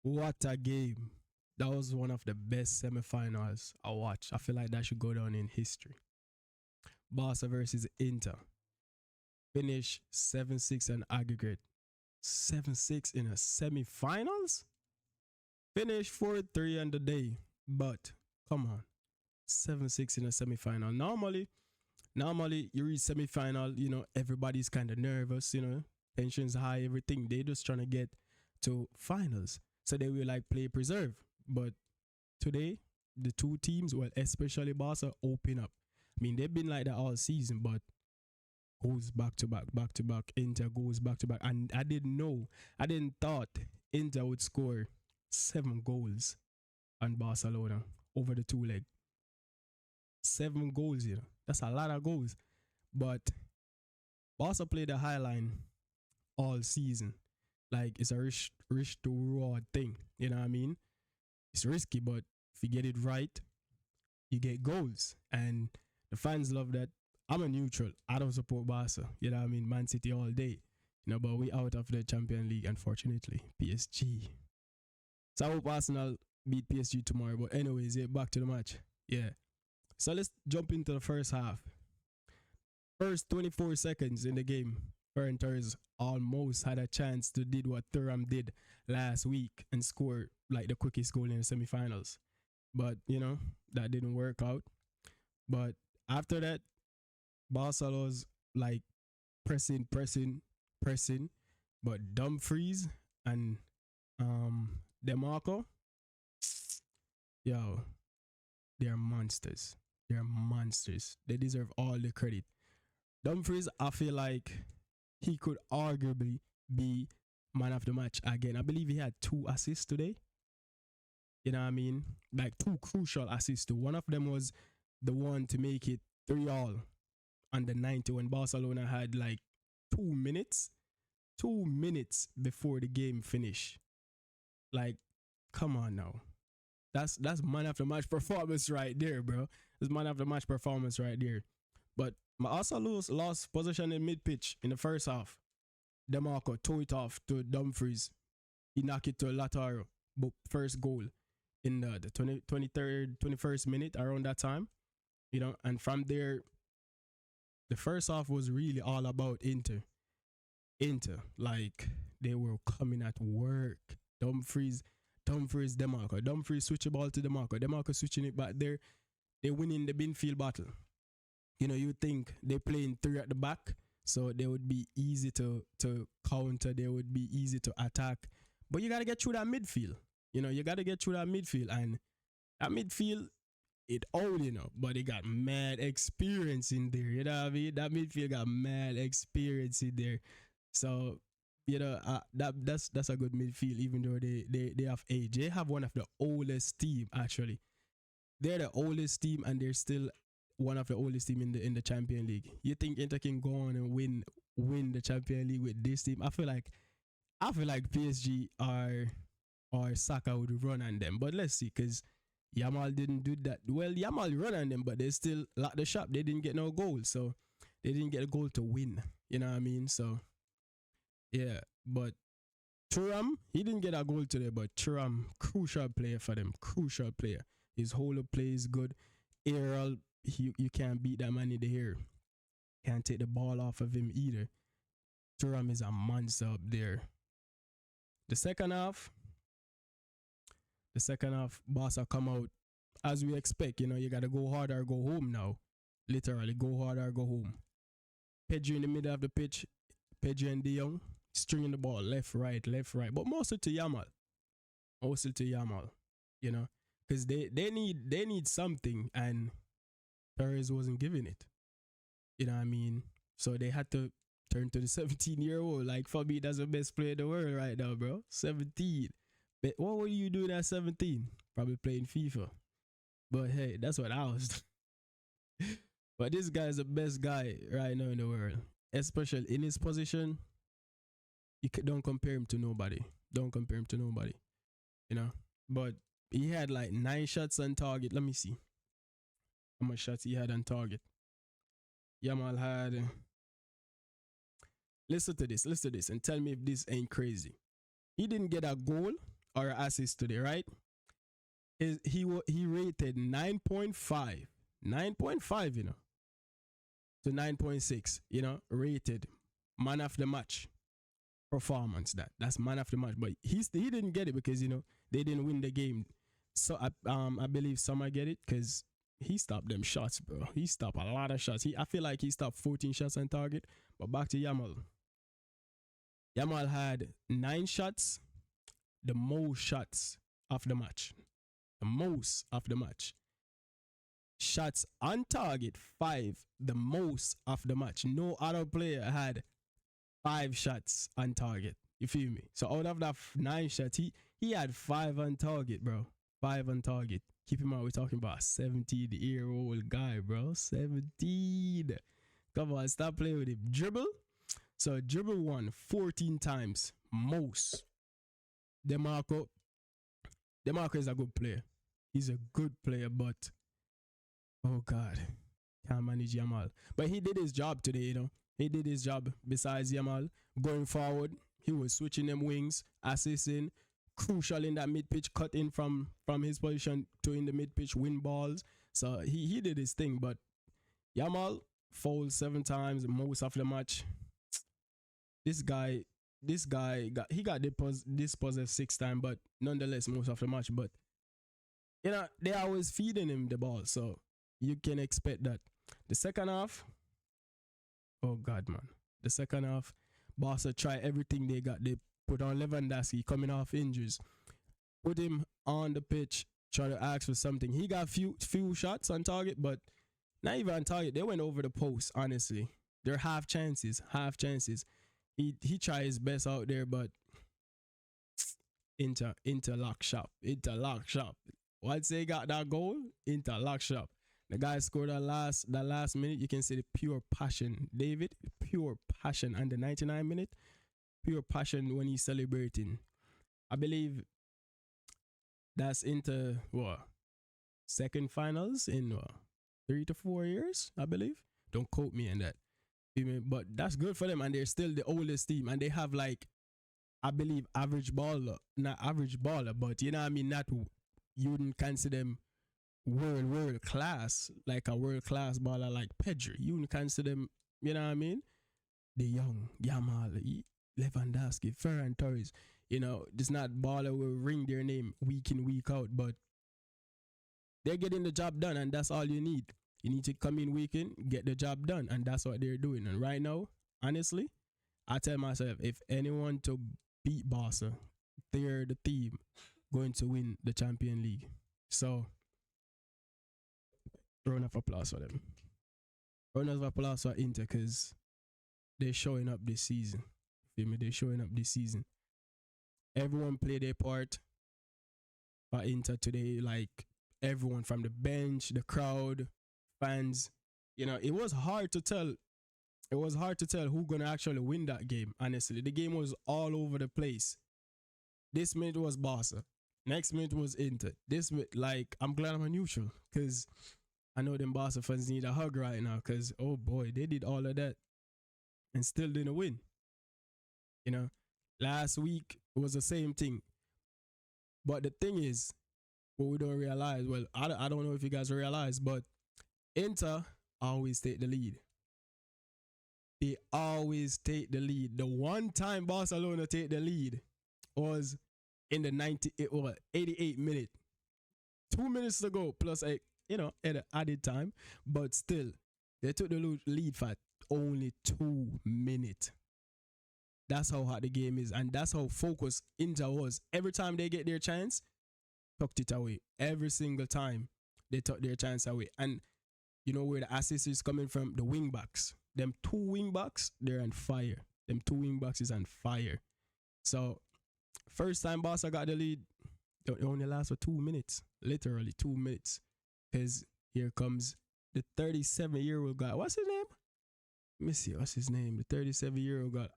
What a game. That was one of the best semifinals I watched. I feel like that should go down in history. Barca versus Inter. Finish 7-6 and aggregate. 7-6 in a semifinals? Finish 4-3 on the day. But come on. 7-6 in a semifinal. Normally you reach semifinal, everybody's kind of nervous, tensions high, everything. They just trying to get to finals. So they will like play preserve. But today, the two teams, well, especially Barca, open up. I mean, they've been like that all season, but goes back to back, back to back. Inter goes back to back. And I didn't thought Inter would score 7 goals on Barcelona over the 2 leg. 7 goals, That's a lot of goals. But Barca played the high line all season. Like, it's a risk to reward thing. You know what I mean? It's risky, but if you get it right, you get goals. And the fans love that. I'm a neutral. I don't support Barca. You know what I mean? Man City all day. But we out of the Champions League, unfortunately. PSG. So I hope Arsenal beat PSG tomorrow. But anyways, back to the match. Yeah. So let's jump into the first half. First 24 seconds in the game, Ferran Torres almost had a chance to did what Thuram did last week and score like the quickest goal in the semifinals. But, that didn't work out. But after that, Barca was like pressing. But Dumfries and DeMarco, yo, they're monsters. They're monsters. They deserve all the credit. Dumfries, I feel like he could arguably be man of the match again. I believe he had 2 assists today. You know what I mean? Like 2 crucial assists. One of them was the one to make it 3-all on the 90 when Barcelona had like 2 minutes. 2 minutes before the game finished. Like, come on now. That's man of the match performance right there, bro. That's man of the match performance right there. But also lost possession in mid-pitch in the first half. DeMarco threw it off to Dumfries. He knocked it to Lautaro. First goal in the 23rd, 21st minute, around that time. And from there, the first half was really all about Inter. Like, they were coming at work. Dumfries, DeMarco. Dumfries switch the ball to DeMarco. DeMarco switching it back there. They're winning the midfield battle. You think they're playing 3 at the back, so they would be easy to counter. They would be easy to attack. But you got to get through that midfield. You got to get through that midfield. And that midfield, it old, but they got mad experience in there. You know what I mean? That midfield got mad experience in there. So, that's a good midfield, even though they have age. They have one of the oldest team, actually. They're the oldest team, and they're still one of the oldest team in the Champions League. You think Inter can go on and win the Champions League with this team? I feel like PSG or Saka would run on them. But let's see, because Yamal didn't do that. Well, Yamal run on them, but they still locked the shop. They didn't get no goal, so they didn't get a goal to win. You know what I mean? So, yeah. But Thuram, he didn't get a goal today, but Thuram, crucial player for them. Crucial player. His whole play is good. Aerial, you can't beat that man in the air. Can't take the ball off of him either. Thuram is a monster up there. The second half, Barca come out as we expect. You got to go hard or go home now. Literally, go hard or go home. Pedri in the middle of the pitch. Pedri and De Jong stringing the ball left, right. But mostly to Yamal. Because they need something, and Perez wasn't giving it. You know what I mean? So they had to turn to the 17-year-old. Like, for me, that's the best player in the world right now, bro. 17. But what were you doing at 17? Probably playing FIFA. But hey, that's what I was doing. But this guy is the best guy right now in the world. Especially in his position, don't compare him to nobody. But he had like 9 shots on target. Let me see how much shots he had on target. Yamal had... Listen to this and tell me if this ain't crazy. He didn't get a goal or assist today, right? He rated 9.5, 9.5, to 9.6, rated man of the match performance. That's man of the match, but he didn't get it because they didn't win the game. So I believe Summer get it because he stopped them shots, bro. He stopped a lot of shots. I feel like he stopped 14 shots on target. But back to Yamal. Yamal had 9 shots, the most shots of the match. The most of the match. Shots on target, 5, the most of the match. No other player had 5 shots on target. You feel me? So out of that 9 shots, he had 5 on target, bro. 5 on target. Keep in mind, we're talking about a 17-year-old guy, bro. 17. Come on, stop playing with him. Dribble. So dribble won 14 times. Most. DeMarco is a good player. He's a good player, but oh God, can't manage Yamal. But he did his job today, He did his job. Besides Yamal, going forward, he was switching them wings, assisting, crucial in that mid-pitch, cut in from his position to in the mid-pitch, win balls. So he did his thing. But Yamal fouled 7 times, most of the match. This guy got dispossessed 6 times, but nonetheless, most of the match. But they always feeding him the ball, so you can expect that. The second half, oh God, man. The second half, Barca try everything they got. They put on Lewandowski coming off injuries. Put him on the pitch, try to ask for something. He got few shots on target, but not even on target. They went over the post, honestly. They're half chances. He tried his best out there, but interlock shop. Once they got that goal, interlock shop. The guy scored that last minute. You can see the pure passion, David. Pure passion. And the 99 minute, pure passion when he's celebrating. I believe that's into second finals in 3 to 4 years, I believe. Don't quote me on that. But that's good for them, and they're still the oldest team, and they have I believe average baller, not average baller, but you know what I mean. Not you wouldn't consider them world class, like a world class baller like Pedri. You wouldn't consider them, you know what I mean. The young Yamal, Lewandowski, Ferran Torres. It's not baller will ring their name week in week out, but they're getting the job done, and that's all you need. You need to come in week in, get the job done, and that's what they're doing. And right now, honestly, I tell myself, if anyone to beat Barca, they're the team going to win the Champions League. So, round of applause for them. Round of applause for Inter because they're showing up this season. Feel me? They're showing up this season. Everyone played their part for Inter today. Like everyone from the bench, the crowd, fans. It was hard to tell. It was hard to tell who's gonna actually win that game. Honestly, the game was all over the place. This minute was Barca. Next minute was Inter. This minute, I'm glad I'm a neutral because I know them Barca fans need a hug right now because oh boy, they did all of that and still didn't win. Last week it was the same thing. But the thing is, what we don't realize, well, I don't know if you guys realize, but Inter always take the lead. They always take the lead. The one time Barcelona take the lead was in the 88 minute. 2 minutes to go plus at an added time, but still they took the lead for only 2 minutes. That's how hard the game is, and that's how focused Inter was. Every time they get their chance, tucked it away. Every single time they took their chance away. And you know where the assist is coming from? The wing backs. Them 2 wing backs, they're on fire. Them 2 wing backs is on fire. So first time Barca got the lead, it only lasts for 2 minutes. Literally 2 minutes. Because here comes the 37-year-old guy. What's his name? Let me see. What's his name? The 37-year-old guy.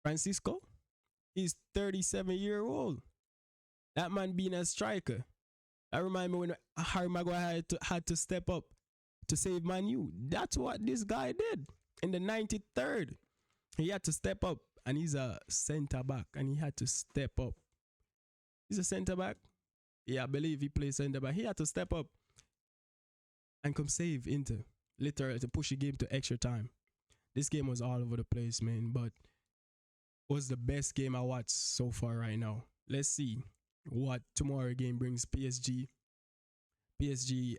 Francisco? He's 37-year-old. That man being a striker. That reminds me when Harry Maguire had to step up to save Man U. That's what this guy did. In the 93rd, he had to step up, and he's a center back, and he had to step up. He's a centre back. Yeah, I believe he plays centre back. He had to step up and come save Inter, literally to push the game to extra time. This game was all over the place, man, but was the best game I watched so far right now. Let's see what tomorrow game brings. PSG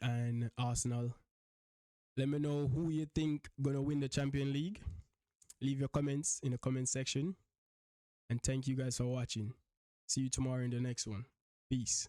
and Arsenal. Let me know who you think gonna win the Champions League. Leave your comments in the comment section. And thank you guys for watching. See you tomorrow in the next one. Peace.